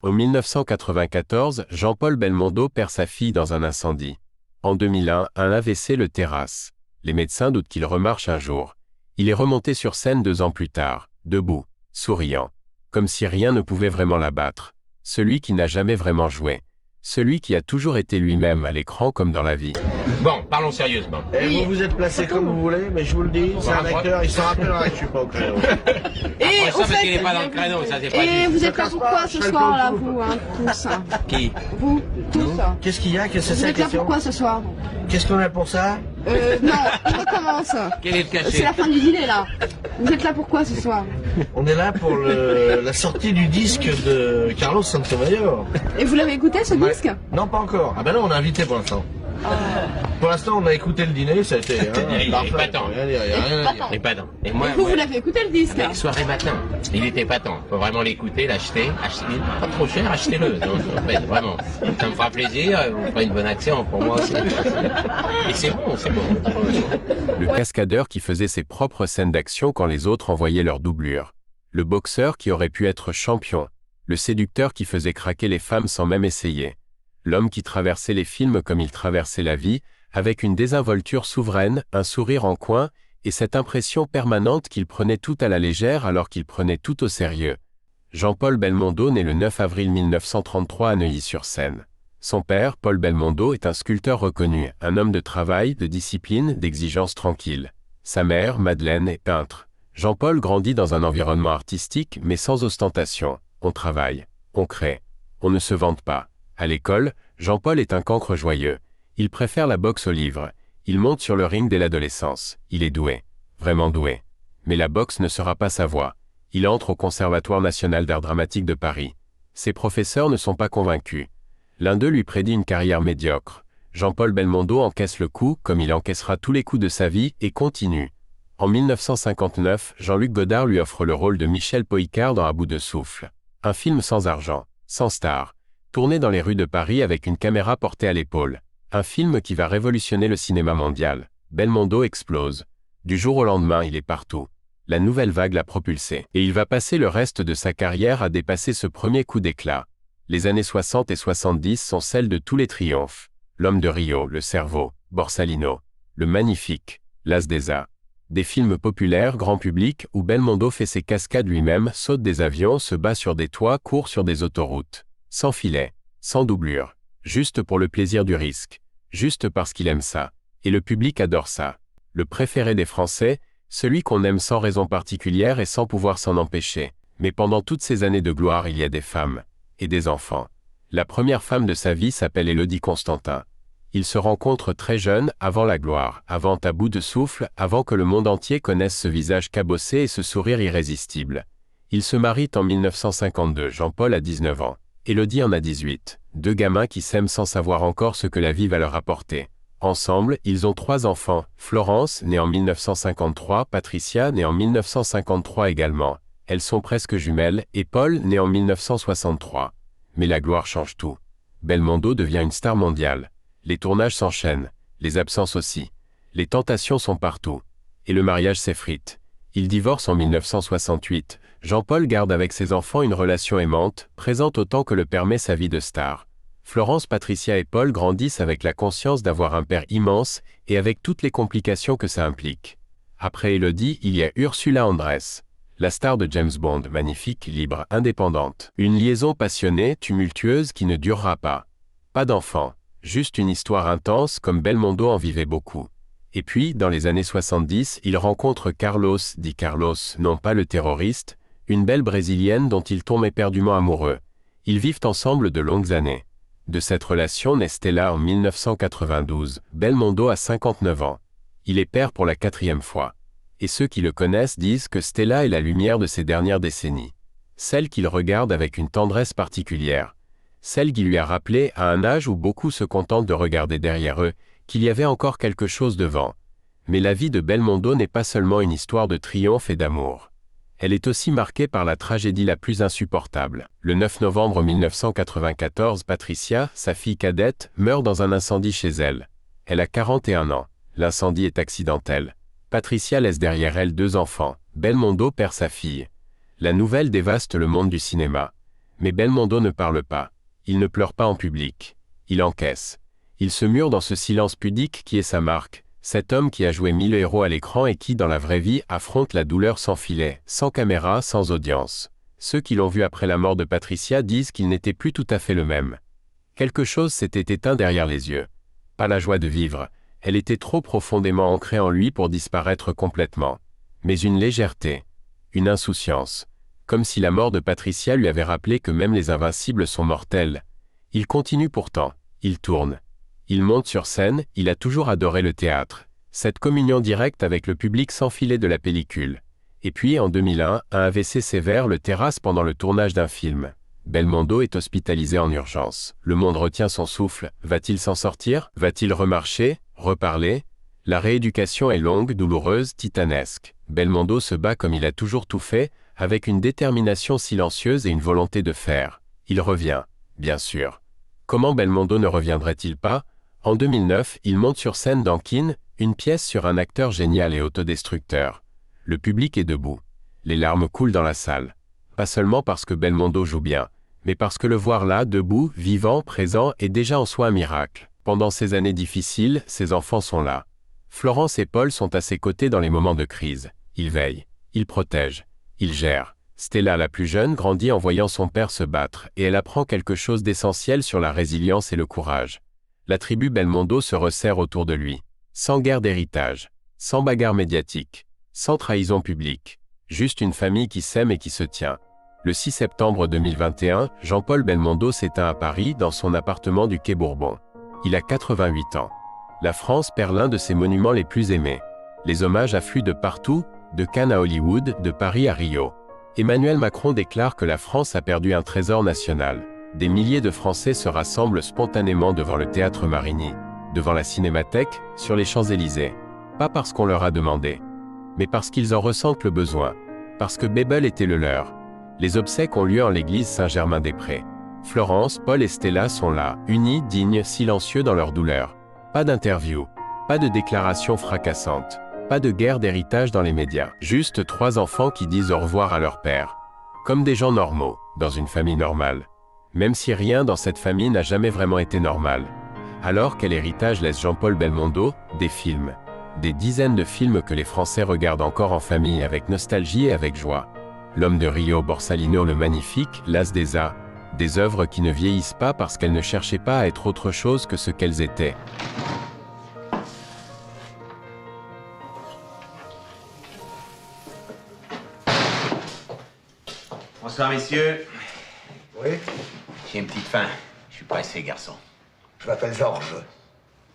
En 1994, Jean-Paul Belmondo perd sa fille dans un incendie. En 2001, un AVC le terrasse. Les médecins doutent qu'il remarche un jour. Il est remonté sur scène 2 ans plus tard, debout, souriant, comme si rien ne pouvait vraiment l'abattre. Celui qui n'a jamais vraiment joué. Celui qui a toujours été lui-même à l'écran comme dans la vie. Bon, parlons sérieusement. Et vous êtes placé comme vous voulez, mais je vous le dis, c'est un acteur, il se rappellera que je suis pas au créneau. Et ça, parce qu'il n'est pas dans le créneau, ça c'est pas Et juste. vous êtes là pourquoi ce soir, là, vous, tous Qui? Vous, tous. Qu'est-ce qu'il y a? Qu'est-ce que Vous c'est la êtes là question? pourquoi ce soir? Qu'est-ce qu'on a pour ça? Non, on recommence. Quel est le C'est cachet? la fin du dîner, là. Vous êtes là pourquoi ce soir? On est là pour la sortie du disque de Carlos Santamayor. Et vous l'avez écouté, ce Ouais. disque? Non, pas encore. Ah ben non, on a invité pour l'instant. Pour l'instant, on a écouté le dîner, ça a été Il est parfait. épatant. Rien à dire, y a rien à dire. Il est pas dans. Et moi, Vous l'avez écouté, le disque? mec, soirée matin. Il était épatant. Faut vraiment l'écouter, l'acheter. Pas trop cher, achetez-le. Donc, en fait, vraiment. Ça me fera plaisir, vous ferez une bonne action pour moi aussi. Et c'est bon, c'est bon. Le cascadeur qui faisait ses propres scènes d'action quand les autres envoyaient leur doublure. Le boxeur qui aurait pu être champion. Le séducteur qui faisait craquer les femmes sans même essayer. L'homme qui traversait les films comme il traversait la vie, avec une désinvolture souveraine, un sourire en coin, et cette impression permanente qu'il prenait tout à la légère alors qu'il prenait tout au sérieux. Jean-Paul Belmondo naît le 9 avril 1933 à Neuilly-sur-Seine. Son père, Paul Belmondo, est un sculpteur reconnu, un homme de travail, de discipline, d'exigence tranquille. Sa mère, Madeleine, est peintre. Jean-Paul grandit dans un environnement artistique, mais sans ostentation. On travaille, on crée, on ne se vante pas. À l'école, Jean-Paul est un cancre joyeux. Il préfère la boxe au livre. Il monte sur le ring dès l'adolescence. Il est doué, vraiment doué. Mais la boxe ne sera pas sa voie. Il entre au Conservatoire national d'art dramatique de Paris. Ses professeurs ne sont pas convaincus. L'un d'eux lui prédit une carrière médiocre. Jean-Paul Belmondo encaisse le coup, comme il encaissera tous les coups de sa vie, et continue. En 1959, Jean-Luc Godard lui offre le rôle de Michel Poicard dans À bout de souffle. Un film sans argent, sans star, tourné dans les rues de Paris avec une caméra portée à l'épaule. Un film qui va révolutionner le cinéma mondial. Belmondo explose. Du jour au lendemain, il est partout. La nouvelle vague l'a propulsé. Et il va passer le reste de sa carrière à dépasser ce premier coup d'éclat. Les années 60 et 70 sont celles de tous les triomphes. L'homme de Rio, Le Cerveau, Borsalino, Le Magnifique, L'As des As. Des films populaires, grand public, où Belmondo fait ses cascades lui-même, saute des avions, se bat sur des toits, court sur des autoroutes. Sans filet, sans doublure. Juste pour le plaisir du risque. Juste parce qu'il aime ça. Et le public adore ça. Le préféré des Français, celui qu'on aime sans raison particulière et sans pouvoir s'en empêcher. Mais pendant toutes ces années de gloire, il y a des femmes. Et des enfants. La première femme de sa vie s'appelle Élodie Constantin. Ils se rencontrent très jeunes, avant la gloire, avant À bout de souffle, avant que le monde entier connaisse ce visage cabossé et ce sourire irrésistible. Ils se marient en 1952, Jean-Paul a 19 ans. Élodie en a 18. 2 gamins qui s'aiment sans savoir encore ce que la vie va leur apporter. Ensemble, ils ont 3 enfants, Florence, née en 1953, Patricia, née en 1953 également. Elles sont presque jumelles, et Paul, né en 1963. Mais la gloire change tout. Belmondo devient une star mondiale. Les tournages s'enchaînent, les absences aussi. Les tentations sont partout. Et le mariage s'effrite. Ils divorcent en 1968. Jean-Paul garde avec ses enfants une relation aimante, présente autant que le permet sa vie de star. Florence, Patricia et Paul grandissent avec la conscience d'avoir un père immense et avec toutes les complications que ça implique. Après Élodie, il y a Ursula Andress. La star de James Bond, magnifique, libre, indépendante. Une liaison passionnée, tumultueuse qui ne durera pas. Pas d'enfant, juste une histoire intense comme Belmondo en vivait beaucoup. Et puis, dans les années 70, il rencontre Carlos, dit Carlos, non pas le terroriste, une belle brésilienne dont il tombe éperdument amoureux. Ils vivent ensemble de longues années. De cette relation naît Stella en 1992. Belmondo a 59 ans. Il est père pour la 4e fois. Et ceux qui le connaissent disent que Stella est la lumière de ces dernières décennies. Celle qu'il regarde avec une tendresse particulière. Celle qui lui a rappelé, à un âge où beaucoup se contentent de regarder derrière eux, qu'il y avait encore quelque chose devant. Mais la vie de Belmondo n'est pas seulement une histoire de triomphe et d'amour. Elle est aussi marquée par la tragédie la plus insupportable. Le 9 novembre 1994, Patricia, sa fille cadette, meurt dans un incendie chez elle. Elle a 41 ans. L'incendie est accidentel. Patricia laisse derrière elle 2 enfants. Belmondo perd sa fille. La nouvelle dévaste le monde du cinéma. Mais Belmondo ne parle pas. Il ne pleure pas en public. Il encaisse. Il se mure dans ce silence pudique qui est sa marque, cet homme qui a joué 1000 héros à l'écran et qui, dans la vraie vie, affronte la douleur sans filet, sans caméra, sans audience. Ceux qui l'ont vu après la mort de Patricia disent qu'il n'était plus tout à fait le même. Quelque chose s'était éteint derrière les yeux. Pas la joie de vivre, elle était trop profondément ancrée en lui pour disparaître complètement. Mais une légèreté, une insouciance, comme si la mort de Patricia lui avait rappelé que même les invincibles sont mortels. Il continue pourtant, il tourne. Il monte sur scène, il a toujours adoré le théâtre, cette communion directe avec le public sans filet de la pellicule. Et puis, en 2001, un AVC sévère le terrasse pendant le tournage d'un film. Belmondo est hospitalisé en urgence. Le monde retient son souffle. Va-t-il s'en sortir? Va-t-il remarcher? Reparler? La rééducation est longue, douloureuse, titanesque. Belmondo se bat comme il a toujours tout fait, avec une détermination silencieuse et une volonté de faire. Il revient, bien sûr. Comment Belmondo ne reviendrait-il pas? En 2009, il monte sur scène dans Kin, une pièce sur un acteur génial et autodestructeur. Le public est debout. Les larmes coulent dans la salle. Pas seulement parce que Belmondo joue bien, mais parce que le voir là, debout, vivant, présent, est déjà en soi un miracle. Pendant ces années difficiles, ses enfants sont là. Florence et Paul sont à ses côtés dans les moments de crise. Ils veillent, ils protègent, ils gèrent. Stella, la plus jeune, grandit en voyant son père se battre, et elle apprend quelque chose d'essentiel sur la résilience et le courage. La tribu Belmondo se resserre autour de lui. Sans guerre d'héritage, sans bagarre médiatique, sans trahison publique. Juste une famille qui s'aime et qui se tient. Le 6 septembre 2021, Jean-Paul Belmondo s'éteint à Paris dans son appartement du quai Bourbon. Il a 88 ans. La France perd l'un de ses monuments les plus aimés. Les hommages affluent de partout, de Cannes à Hollywood, de Paris à Rio. Emmanuel Macron déclare que la France a perdu un trésor national. Des milliers de Français se rassemblent spontanément devant le théâtre Marigny, devant la Cinémathèque, sur les Champs-Élysées. Pas parce qu'on leur a demandé, mais parce qu'ils en ressentent le besoin, parce que Bebel était le leur. Les obsèques ont lieu en l'église Saint-Germain-des-Prés. Florence, Paul et Stella sont là, unis, dignes, silencieux dans leur douleur. Pas d'interview, pas de déclaration fracassante, pas de guerre d'héritage dans les médias. Juste 3 enfants qui disent au revoir à leur père. Comme des gens normaux, dans une famille normale. Même si rien dans cette famille n'a jamais vraiment été normal. Alors quel héritage laisse Jean-Paul Belmondo? Des films. Des dizaines de films que les Français regardent encore en famille avec nostalgie et avec joie. L'homme de Rio, Borsalino le Magnifique, L'As des As. Des œuvres qui ne vieillissent pas parce qu'elles ne cherchaient pas à être autre chose que ce qu'elles étaient. Bonsoir, messieurs. Oui, J'ai une petite faim. Je suis pressé, garçon. je m'appelle Georges.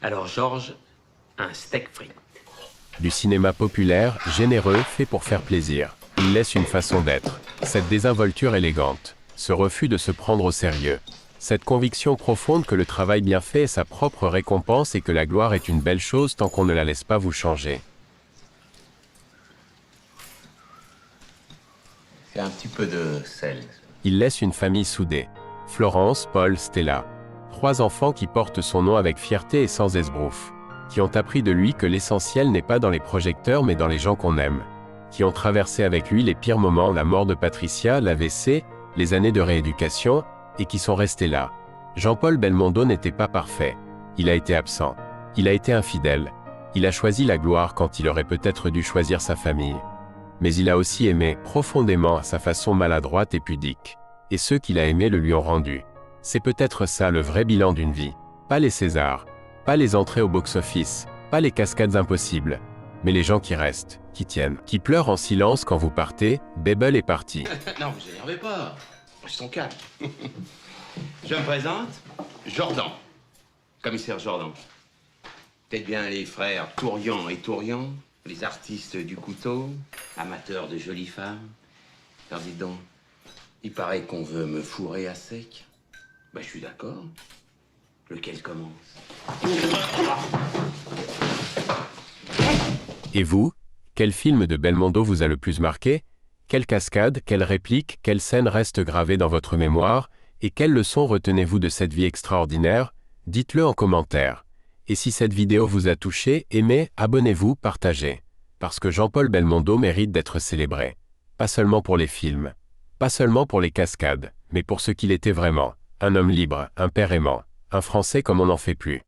Alors, Georges, un steak frit. Du cinéma populaire, généreux, fait pour faire plaisir. Il laisse une façon d'être. Cette désinvolture élégante. Ce refus de se prendre au sérieux. Cette conviction profonde que le travail bien fait est sa propre récompense et que la gloire est une belle chose tant qu'on ne la laisse pas vous changer. C'est un petit peu de sel. Il laisse une famille soudée. Florence, Paul, Stella. 3 enfants qui portent son nom avec fierté et sans esbrouf. Qui ont appris de lui que l'essentiel n'est pas dans les projecteurs mais dans les gens qu'on aime. Qui ont traversé avec lui les pires moments, la mort de Patricia, l'AVC, les années de rééducation, et qui sont restés là. Jean-Paul Belmondo n'était pas parfait. Il a été absent. Il a été infidèle. Il a choisi la gloire quand il aurait peut-être dû choisir sa famille. Mais il a aussi aimé, profondément, à sa façon maladroite et pudique. Et ceux qu'il a aimés le lui ont rendu. C'est peut-être ça le vrai bilan d'une vie. Pas les Césars, pas les entrées au box-office, pas les cascades impossibles, mais les gens qui restent, qui tiennent, qui pleurent en silence quand vous partez. Bebel est parti. Non, vous énervez pas. Ils sont calmes. Je me présente, Jordan. Commissaire Jordan. Peut-être bien les frères Tourian et Tourian, les artistes du couteau, amateurs de jolies femmes. Alors dites donc, il paraît qu'on veut me fourrer à sec. Ben, je suis d'accord. Lequel commence? Et vous, quel film de Belmondo vous a le plus marqué? Quelle cascade, quelle réplique, quelle scène reste gravée dans votre mémoire? Et quelles leçons retenez-vous de cette vie extraordinaire? Dites-le en commentaire. Et si cette vidéo vous a touché, aimez, abonnez-vous, partagez. Parce que Jean-Paul Belmondo mérite d'être célébré. Pas seulement pour les films, pas seulement pour les cascades, mais pour ce qu'il était vraiment, un homme libre, un père aimant, un Français comme on n'en fait plus.